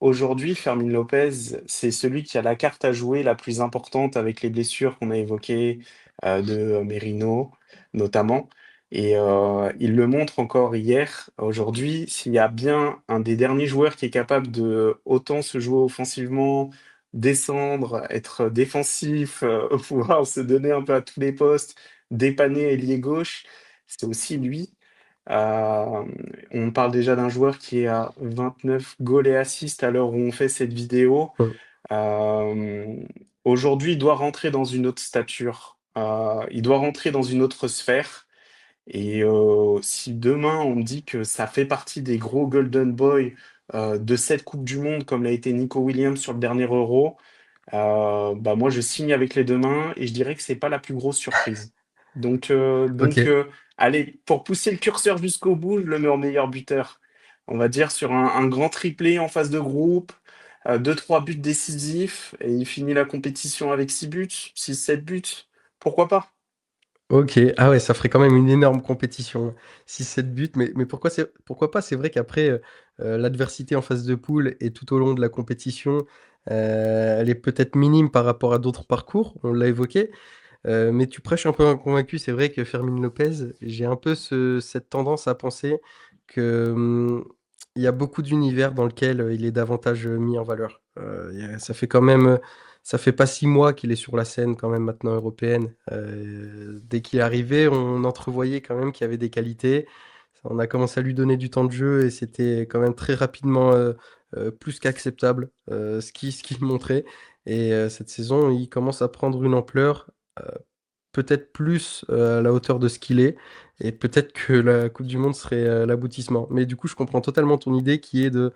Aujourd'hui, Fermín Lopez, c'est celui qui a la carte à jouer la plus importante avec les blessures qu'on a évoquées de Merino, notamment. Il le montre encore hier. Aujourd'hui, s'il y a bien un des derniers joueurs qui est capable de autant se jouer offensivement, descendre, être défensif, pouvoir se donner un peu à tous les postes, dépanner ailier gauche, c'est aussi lui. Euh, on parle déjà d'un joueur qui est à 29 goals et assists à l'heure où on fait cette vidéo. Mm. Euh, Aujourd'hui, il doit rentrer dans une autre stature. Il doit rentrer dans une autre sphère. Et si demain on me dit que ça fait partie des gros Golden Boy de cette Coupe du Monde, comme l'a été Nico Williams sur le dernier Euro, bah moi, je signe avec les deux mains et je dirais que c'est pas la plus grosse surprise. Ok, Allez, pour pousser le curseur jusqu'au bout, je le mets en meilleur buteur. On va dire sur un grand triplé en phase de groupe, deux, trois buts décisifs et il finit la compétition avec 6 buts, 6, 7 buts. Pourquoi pas? ok. Ah ouais, ça ferait quand même une énorme compétition. 6-7 buts, mais pourquoi pas? C'est vrai qu'après, l'adversité en phase de poule et tout au long de la compétition, elle est peut-être minime par rapport à d'autres parcours, on l'a évoqué. Mais tu prêches un peu un convaincu. C'est vrai que Fermin Lopez, j'ai un peu cette tendance à penser que il y a beaucoup d'univers dans lequel il est davantage mis en valeur. Ça fait quand même, ça fait pas 6 mois qu'il est sur la scène quand même maintenant européenne. Dès qu'il est arrivé, on entrevoyait quand même qu'il y avait des qualités. On a commencé à lui donner du temps de jeu et c'était quand même très rapidement plus qu'acceptable ce qu'il montrait. Et cette saison, il commence à prendre une ampleur peut-être plus à la hauteur de ce qu'il est. Et peut-être que la Coupe du Monde serait l'aboutissement. Mais du coup, je comprends totalement ton idée qui est de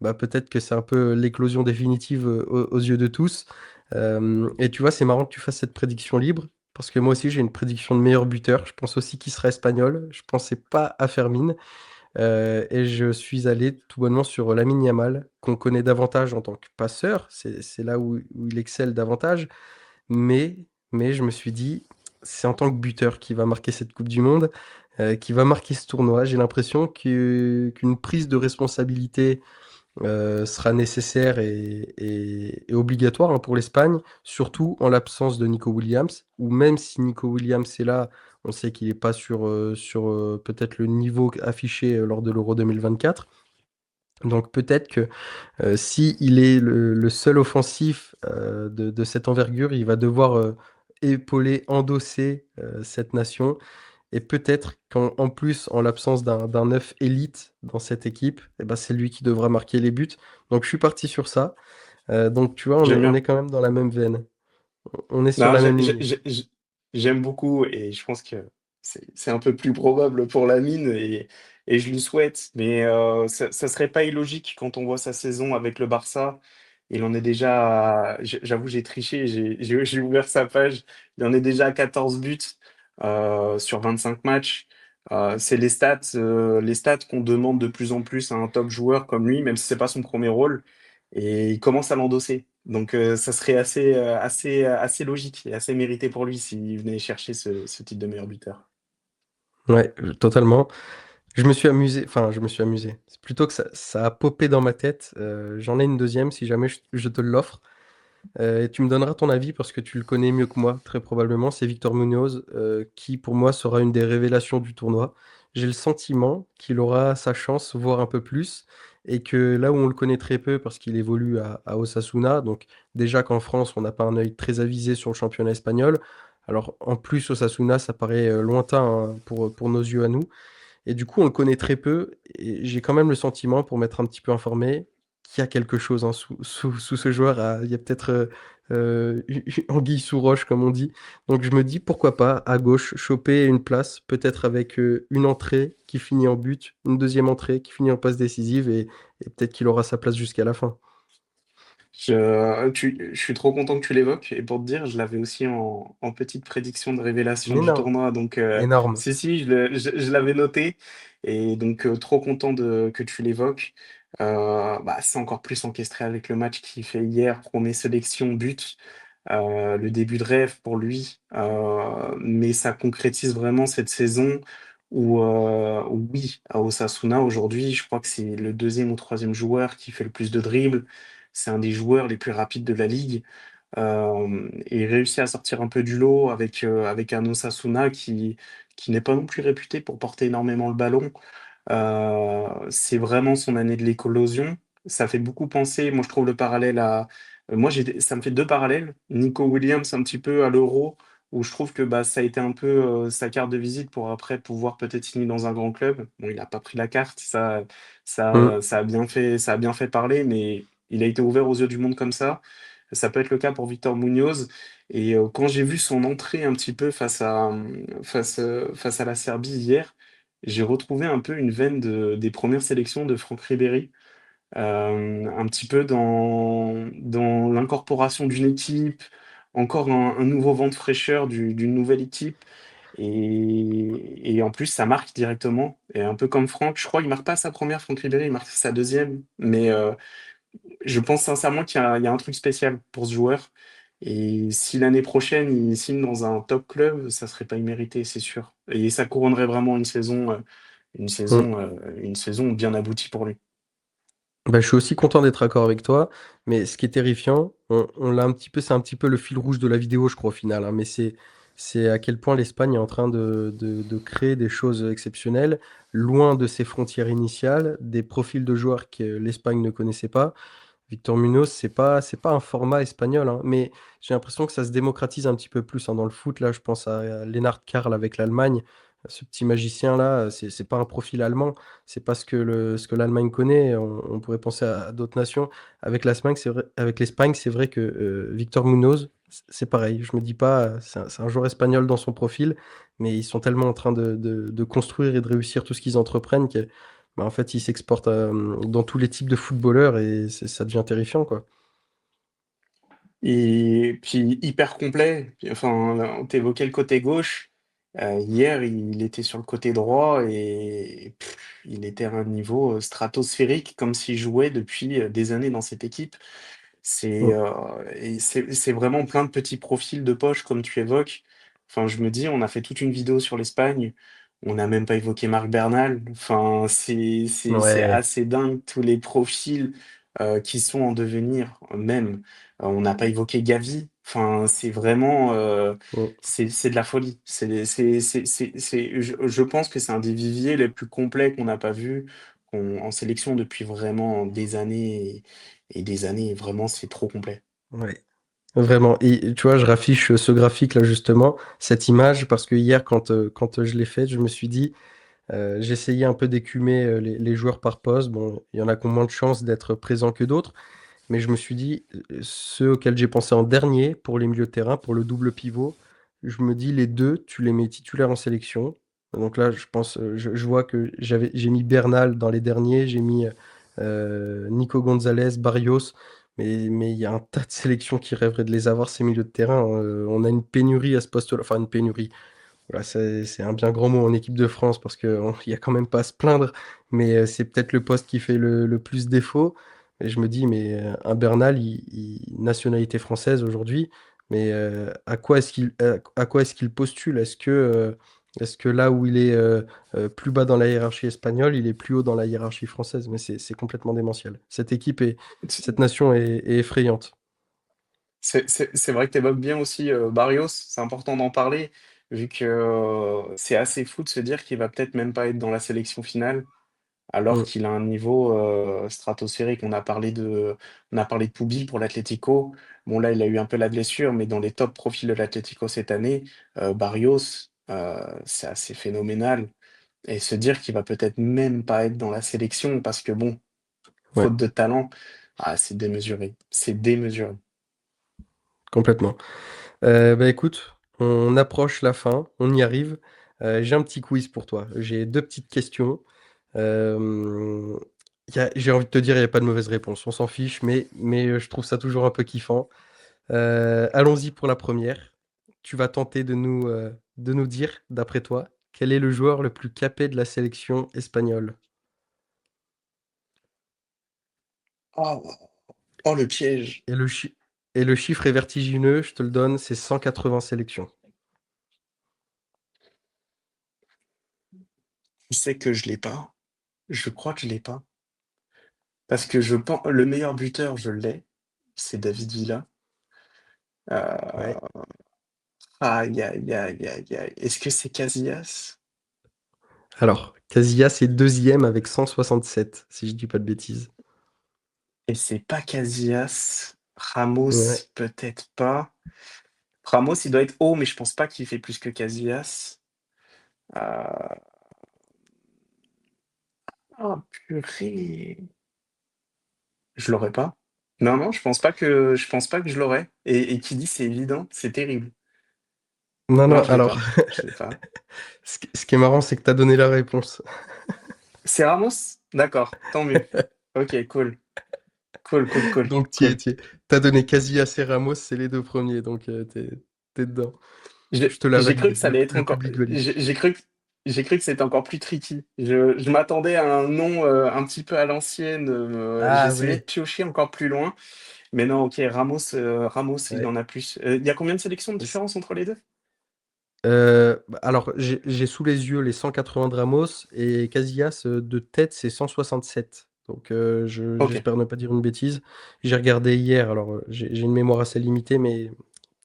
bah, peut-être que c'est un peu l'éclosion définitive aux yeux de tous. Et tu vois, c'est marrant que tu fasses cette prédiction libre. Parce que moi aussi, j'ai une prédiction de meilleur buteur. Je pense aussi qu'il sera espagnol. Je pensais pas à Fermin. Et je suis allé tout bonnement sur Lamine Yamal, qu'on connaît davantage en tant que passeur. C'est là où il excelle davantage. Mais, mais je me suis dit, c'est en tant que buteur qui va marquer cette Coupe du Monde, qui va marquer ce tournoi. J'ai l'impression qu'une prise de responsabilité sera nécessaire et obligatoire hein, pour l'Espagne, surtout en l'absence de Nico Williams, ou même si Nico Williams est là, on sait qu'il n'est pas sur peut-être le niveau affiché lors de l'Euro 2024. Donc peut-être que si il est le seul offensif de cette envergure, il va devoir épauler, endosser cette nation. Et peut-être qu'en plus, en l'absence d'un neuf élite dans cette équipe, eh ben, c'est lui qui devra marquer les buts. Donc je suis parti sur ça. Donc tu vois, on est, J'aime on bien. est quand même dans la même veine. On est sur Non, la même ligne. j'aime beaucoup et je pense que c'est un peu plus probable pour Lamine et je lui souhaite. Mais ça serait pas illogique quand on voit sa saison avec le Barça. Il en est déjà, j'avoue, j'ai triché, j'ai ouvert sa page. Il en est déjà à 14 buts sur 25 matchs. C'est les stats qu'on demande de plus en plus à un top joueur comme lui, même si c'est pas son premier rôle. Et il commence à l'endosser. Donc ça serait assez logique et assez mérité pour lui s'il venait chercher ce titre de meilleur buteur. Ouais, totalement. Je me suis amusé, enfin, je me suis amusé. C'est plutôt que ça a popé dans ma tête. J'en ai une deuxième si jamais je te l'offre. Et tu me donneras ton avis parce que tu le connais mieux que moi, très probablement. C'est Victor Munoz, qui pour moi sera une des révélations du tournoi. J'ai le sentiment qu'il aura sa chance, voire un peu plus, et que là où on le connaît très peu parce qu'il évolue à Osasuna, donc déjà qu'en France on n'a pas un œil très avisé sur le championnat espagnol. Alors en plus Osasuna, ça paraît lointain hein, pour nos yeux à nous. Et du coup, on le connaît très peu. Et j'ai quand même le sentiment, pour m'être un petit peu informé, qu'il y a quelque chose hein, sous ce joueur. Il y a peut-être anguille sous roche, comme on dit. Donc je me dis, pourquoi pas, à gauche, choper une place, peut-être avec une entrée qui finit en but, une deuxième entrée qui finit en passe décisive, et peut-être qu'il aura sa place jusqu'à la fin. Je suis trop content que tu l'évoques et pour te dire, je l'avais aussi en petite prédiction de révélation du Énorme, tournoi. Donc énorme. si, je l'avais noté et donc trop content que tu l'évoques. Bah, c'est encore plus encastré avec le match qu'il fait hier, premier sélection, but. Le début de rêve pour lui, mais ça concrétise vraiment cette saison où oui, à Osasuna aujourd'hui, je crois que c'est le deuxième ou troisième joueur qui fait le plus de dribbles. C'est un des joueurs les plus rapides de la ligue. Et il réussit à sortir un peu du lot avec un Osasuna qui n'est pas non plus réputé pour porter énormément le ballon. C'est vraiment son année de l'éclosion. Ça fait beaucoup penser, moi je trouve le parallèle à... ça me fait deux parallèles. Nico Williams un petit peu à l'Euro, où je trouve que bah, ça a été un peu sa carte de visite pour après pouvoir peut-être signer dans un grand club. Bon, il n'a pas pris la carte, Mm. ça a bien fait parler, mais il a été ouvert aux yeux du monde comme ça. Ça peut être le cas pour Victor Munoz. Et quand j'ai vu son entrée un petit peu face à la Serbie hier, j'ai retrouvé un peu une veine des premières sélections de Franck Ribéry, un petit peu dans l'incorporation d'une équipe, encore un nouveau vent de fraîcheur d'une nouvelle équipe. Et en plus, ça marque directement. Et un peu comme Franck, je crois qu'il marque pas sa première, Franck Ribéry, il marque sa deuxième. Mais je pense sincèrement il y a un truc spécial pour ce joueur. Et si l'année prochaine, il signe dans un top club, ça serait pas immérité, c'est sûr. Et ça couronnerait vraiment Mm. une saison bien aboutie pour lui. Bah, je suis aussi content d'être d'accord avec toi, mais ce qui est terrifiant, on l'a un petit peu, c'est un petit peu le fil rouge de la vidéo, je crois, au final, hein, mais c'est à quel point l'Espagne est en train de créer des choses exceptionnelles, loin de ses frontières initiales, des profils de joueurs que l'Espagne ne connaissait pas. Victor Munoz, c'est pas un format espagnol, hein, mais j'ai l'impression que ça se démocratise un petit peu plus, hein, dans le foot. Là, je pense à Lennart Karl avec l'Allemagne. Ce petit magicien-là, c'est pas un profil allemand, c'est pas ce que l'Allemagne connaît. On pourrait penser à d'autres nations. Avec l'Espagne, c'est vrai que Victor Munoz, c'est pareil. Je me dis pas, c'est un joueur espagnol dans son profil, mais ils sont tellement en train de construire et de réussir tout ce qu'ils entreprennent que bah, en fait, il s'exporte dans tous les types de footballeurs et ça devient terrifiant, quoi. Et puis hyper complet. Enfin, on t'évoquait le côté gauche. Hier, il était sur le côté droit et il était à un niveau stratosphérique, comme s'il jouait depuis des années dans cette équipe. C'est Mm. c'est vraiment plein de petits profils de poche comme tu évoques. Enfin, je me dis, on a fait toute une vidéo sur l'Espagne, on n'a même pas évoqué Marc Bernal. Enfin, c'est Ouais. assez dingue tous les profils qui sont en devenir même. On n'a pas évoqué Gavi. Enfin, c'est vraiment Mm. c'est de la folie. Je pense que c'est un des viviers les plus complets qu'on n'a pas vu en sélection depuis vraiment des années et des années, vraiment, c'est trop complet. Ouais. Vraiment. Et tu vois, je raffiche ce graphique là justement, cette image, parce que hier, quand je l'ai fait, je me suis dit, j'ai essayé un peu d'écumer les joueurs par poste. Bon, il y en a qui ont moins de chances d'être présents que d'autres. Mais je me suis dit, ceux auxquels j'ai pensé en dernier pour les milieux de terrain, pour le double pivot, je me dis les deux, tu les mets titulaires en sélection. Donc là, je pense, je vois que j'ai mis Bernal dans les derniers, j'ai mis Nico Gonzalez, Barrios, mais il y a un tas de sélections qui rêveraient de les avoir, ces milieux de terrain. On a une pénurie à ce poste-là, enfin une pénurie. Voilà, c'est un bien grand mot en équipe de France parce qu'il n'y a quand même pas à se plaindre, mais c'est peut-être le poste qui fait le plus défaut. Et je me dis, mais un Bernal, nationalité française aujourd'hui, mais à quoi est-ce qu'il postule? Est-ce que là où il est plus bas dans la hiérarchie espagnole, il est plus haut dans la hiérarchie française? Mais c'est complètement démentiel. Cette nation est effrayante. C'est vrai que tu évoques bien aussi Barrios, c'est important d'en parler, vu que c'est assez fou de se dire qu'il va peut-être même pas être dans la sélection finale, alors Mm. qu'il a un niveau stratosphérique. On a parlé de Pubi pour l'Atlético. Bon, là, il a eu un peu la blessure, mais dans les top profils de l'Atlético cette année, Barrios, c'est assez phénoménal. Et se dire qu'il va peut-être même pas être dans la sélection parce que bon, Ouais, faute de talent, ah, c'est démesuré. C'est démesuré. complètement. Bah écoute, on approche la fin, on y arrive. J'ai un petit quiz pour toi. J'ai deux petites questions. Euh, j'ai envie de te dire, il n'y a pas de mauvaise réponse. On s'en fiche, mais je trouve ça toujours un peu kiffant. Allons-y pour la première. Tu vas tenter de nous dire, d'après toi, quel est le joueur le plus capé de la sélection espagnole? Oh, oh, le piège. Et le chiffre est vertigineux, je te le donne, c'est 180 sélections. Je sais que je l'ai pas. Je crois que je l'ai pas. Parce que je pense le meilleur buteur, je l'ai. C'est David Villa. Ouais. Euh, aïe, aïe, aïe, aïe, aïe. Est-ce que c'est Casillas? Alors, Casillas est deuxième avec 167, si je dis pas de bêtises. Et c'est pas Casillas. Ramos, Ouais. peut-être pas. Ramos, il doit être haut, mais je pense pas qu'il fait plus que Casillas. Euh, Oh, purée. Je l'aurais pas. Non, non, je pense pas que je l'aurais. Et qui dit c'est évident, c'est terrible. Non, Non, non, je l'ai alors, pas. Je l'ai pas. ce qui est marrant, c'est que tu as donné la réponse. C'est Ramos? D'accord, tant mieux. Ok, cool. Cool, cool, cool, Donc, cool. tu as donné Casillas et Ramos, c'est les deux premiers, donc t'es dedans. Je te la J'ai cru que valide, ça le, allait être le encore. public valide. J'ai cru que c'était encore plus tricky. Je m'attendais à un nom un petit peu à l'ancienne. Ah J'essayais de ouais, piocher encore plus loin. Mais non, ok, Ramos, il ouais. en a plus. Il y a combien de sélections de différence entre les deux? Alors, j'ai sous les yeux les 180 de Ramos et Casillas de tête, c'est 167. Donc, Ok. j'espère ne pas dire une bêtise. J'ai regardé hier, alors j'ai une mémoire assez limitée, mais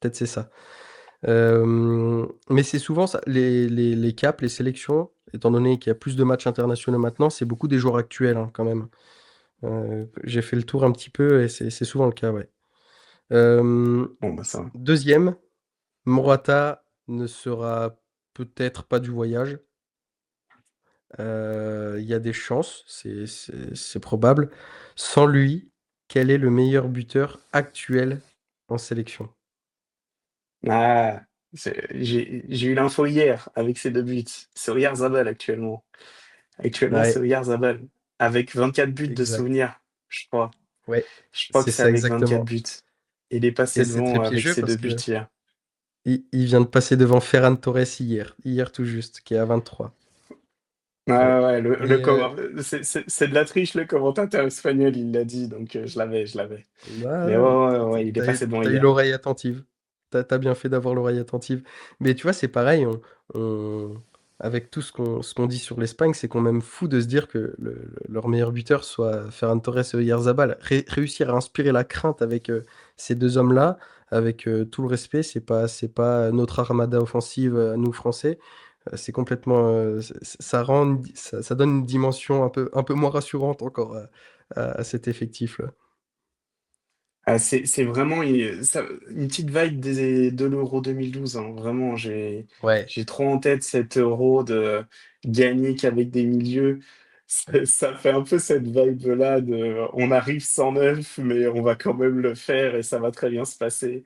peut-être c'est ça. Mais c'est souvent ça, les caps, les sélections, étant donné qu'il y a plus de matchs internationaux maintenant, c'est beaucoup des joueurs actuels hein, quand même. J'ai fait le tour un petit peu et c'est souvent le cas, ouais. Euh, Bon, bah ça va. Deuxième, Morata ne sera peut-être pas du voyage. Il y a des chances, c'est probable. Sans lui, quel est le meilleur buteur actuel en sélection? Ah, j'ai eu l'info hier avec ses 2 buts. C'est Oyarzabal actuellement. Actuellement, c'est Ouais, Oyarzabal avec 24 buts de exact. souvenirs, je crois. Ouais, Je crois que c'est c'est ça avec 24 exactement. buts. Il est Et passé c'est très devant avec piégeux ses 2 parce buts que hier. il vient de passer devant Ferran Torres hier tout juste, qui est à 23. Ouais, Ouais. ouais, Mais c'est de la triche, le commentateur espagnol, il l'a dit, donc je l'avais. Mais ouais, bah, ouais, ouais, il est passé devant t'as eu hier. l'oreille attentive. T'as bien fait d'avoir l'oreille attentive. Mais tu vois, c'est pareil, avec tout ce qu'on dit sur l'Espagne, c'est quand même fou de se dire que leur meilleur buteur soit Ferran Torres et Oyarzabal. Réussir à inspirer la crainte avec ces deux hommes-là, avec tout le respect, c'est pas notre armada offensive à nous Français. C'est complètement, ça rend, ça donne une dimension un peu moins rassurante encore à cet effectif-là. Ah, c'est vraiment une petite vibe de l'Euro 2012, hein. Vraiment, Ouais. j'ai trop en tête cet Euro de gagner qu'avec des milieux. Ça fait un peu cette vibe-là de on arrive 109, mais on va quand même le faire et ça va très bien se passer.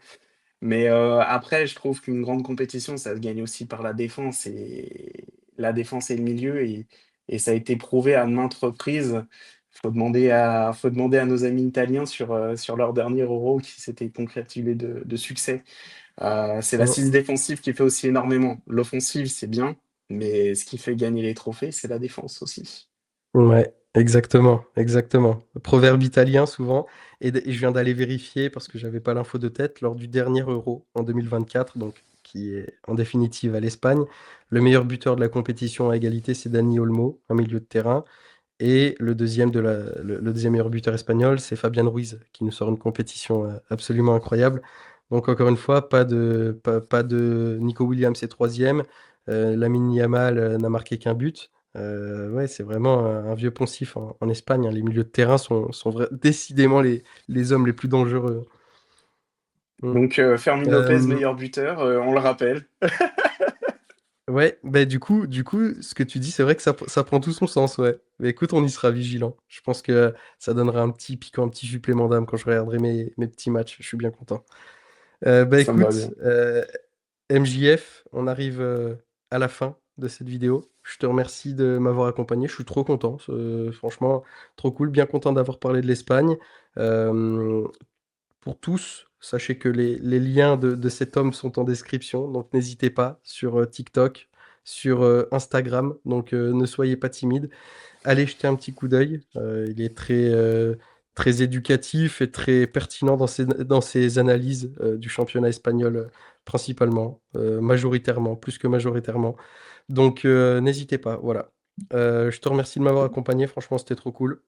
Mais après, je trouve qu'une grande compétition, ça se gagne aussi par la défense et le milieu, et ça a été prouvé à maintes reprises. Faut demander à nos amis italiens sur leur dernier Euro qui s'était congratulé de succès. C'est l'assise défensive qui fait aussi énormément. L'offensive, c'est bien, mais ce qui fait gagner les trophées, c'est la défense aussi. Ouais, exactement, exactement. Proverbe italien souvent. Et je viens d'aller vérifier parce que j'avais pas l'info de tête lors du dernier Euro en 2024, donc qui est en définitive à l'Espagne. Le meilleur buteur de la compétition à égalité, c'est Dani Olmo, un milieu de terrain. Et le deuxième meilleur buteur espagnol, c'est Fabian Ruiz, qui nous sort une compétition absolument incroyable. Donc encore une fois, pas de Nico Williams est troisième. Lamine Yamal n'a marqué qu'un but. Ouais, c'est vraiment un vieux poncif en Espagne, hein. Les milieux de terrain sont décidément les hommes les plus dangereux. Mm. Donc Fermin Lopez, Euh, meilleur buteur, on le rappelle. ouais, bah du coup, ce que tu dis, c'est vrai que ça prend tout son sens, ouais. Mais écoute, on y sera vigilant. Je pense que ça donnera un petit piquant, un petit supplément d'âme quand je regarderai mes petits matchs. Je suis bien content. Bah Ça me va écoute, bien. MJF, on arrive à la fin de cette vidéo. Je te remercie de m'avoir accompagné. Je suis trop content. Franchement, trop cool. Bien content d'avoir parlé de l'Espagne. Euh, pour tous, sachez que les liens de cet homme sont en description. Donc n'hésitez pas sur TikTok, sur Instagram. Donc ne soyez pas timide. Allez jeter un petit coup d'œil. Il est très éducatif et très pertinent dans ses analyses du championnat espagnol, principalement, majoritairement, plus que majoritairement. Donc, n'hésitez pas. Voilà. Je te remercie de m'avoir accompagné. Franchement, c'était trop cool.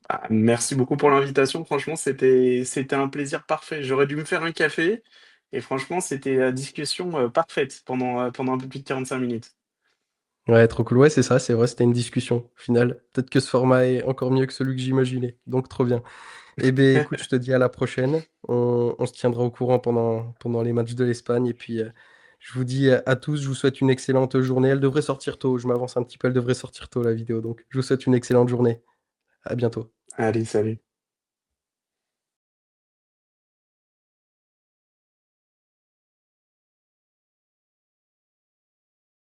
Ah, merci beaucoup pour l'invitation. Franchement, c'était un plaisir parfait. J'aurais dû me faire un café et franchement, c'était la discussion parfaite pendant un peu plus de 45 minutes. Ouais, trop cool. Ouais, c'est ça, c'est vrai, c'était une discussion. Au final, peut-être que ce format est encore mieux que celui que j'imaginais. Donc, trop bien. Eh bien, écoute, je te dis à la prochaine. On se tiendra au courant pendant les matchs de l'Espagne. Et puis, je vous dis à tous, je vous souhaite une excellente journée. Elle devrait sortir tôt. Je m'avance un petit peu, elle devrait sortir tôt, la vidéo. Donc, je vous souhaite une excellente journée. À bientôt. Allez, salut.